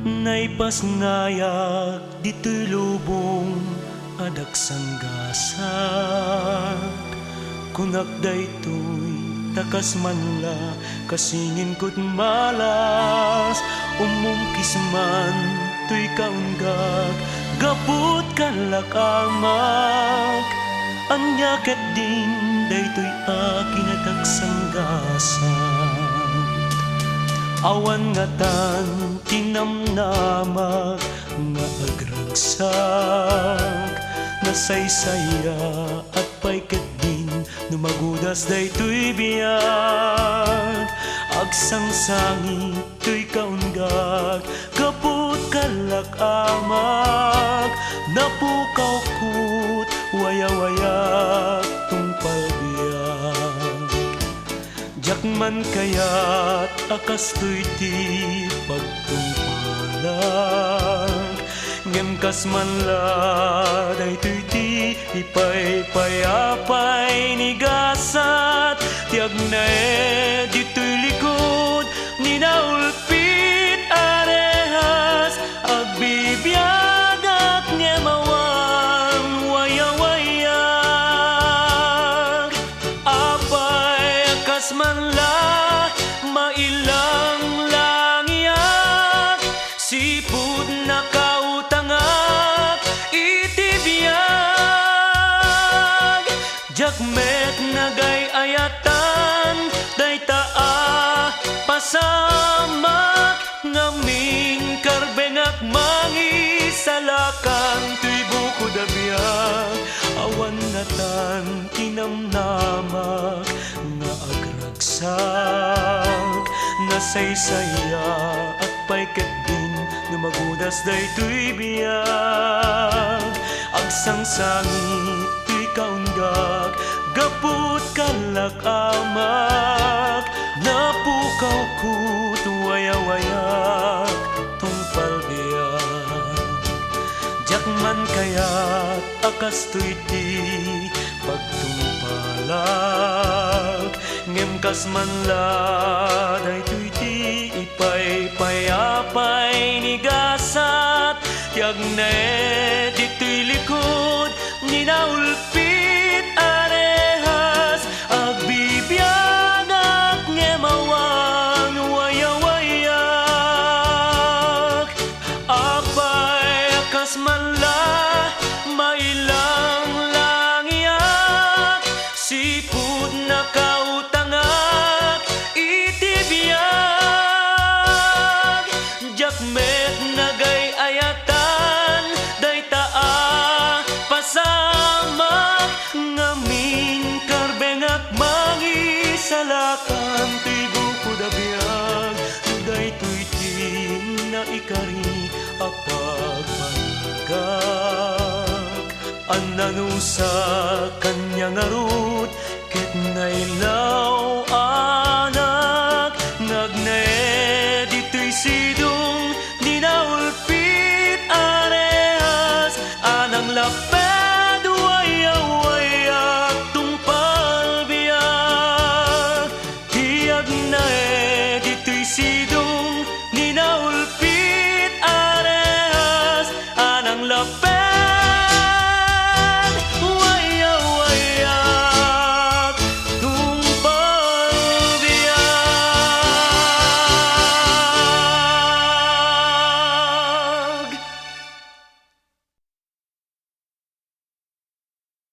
Naipas ngayak dito'y lubong adak sanggasak. Kunak daytoy takas manla kasingin ko't malas. Umungkis man to'y kaunggag gaput kalakamak. Ang yakat din daytoy akin adak sanggasak. Awan nga tan tinamnamak nga agragsak. Nasaysaya at paykat din numagudas daytoy biyag. Agsangsangit to'y kaunggag kaput kalakamak. Napukaw kut waya-wayak tungpal biyag. Jakman kaya't akas to'y ti pagtungpalag. Ngemkas man la daytoy ti ipay-payapay ni gasat. Tiag na dito'y likod ni naulpit arehas. Agbibiyag at ngemawan waya-wayak. Apay akas man la mailang langiyak. Sipud na kautangak itibiyag. Jakmet nagay ayatan daytaa pasamak. Ngaming karbengak mangisalakan tuy bukod abiyag. Awan natan tinamnamak nga agragsak. Nasaysaya at paykat din numagudas daytoy biyag. Agsangsangit to'y kaunggag gaput kalakamak. Napukaw kut waya-wayak tungpal biyag. Jakman kaya't akas to'y ti pagtungpalag. Ngemkas man la daytoy ti ipay-payapay ni gasat. Tiag na dito'y likod ni naulpit arehas. Agbibiyag at ngemawan waya-wayak. Apay akas man la mailang langiyak. Sipud na kautangak itibiyag. Jakmet nagay ayatan daytaa pasamak. Ngamin karbengak mangisalakan tuy bukod abiyag. Daytoy ti na ikari apagpanagak. Anano sa kanya ngarut ket nailaw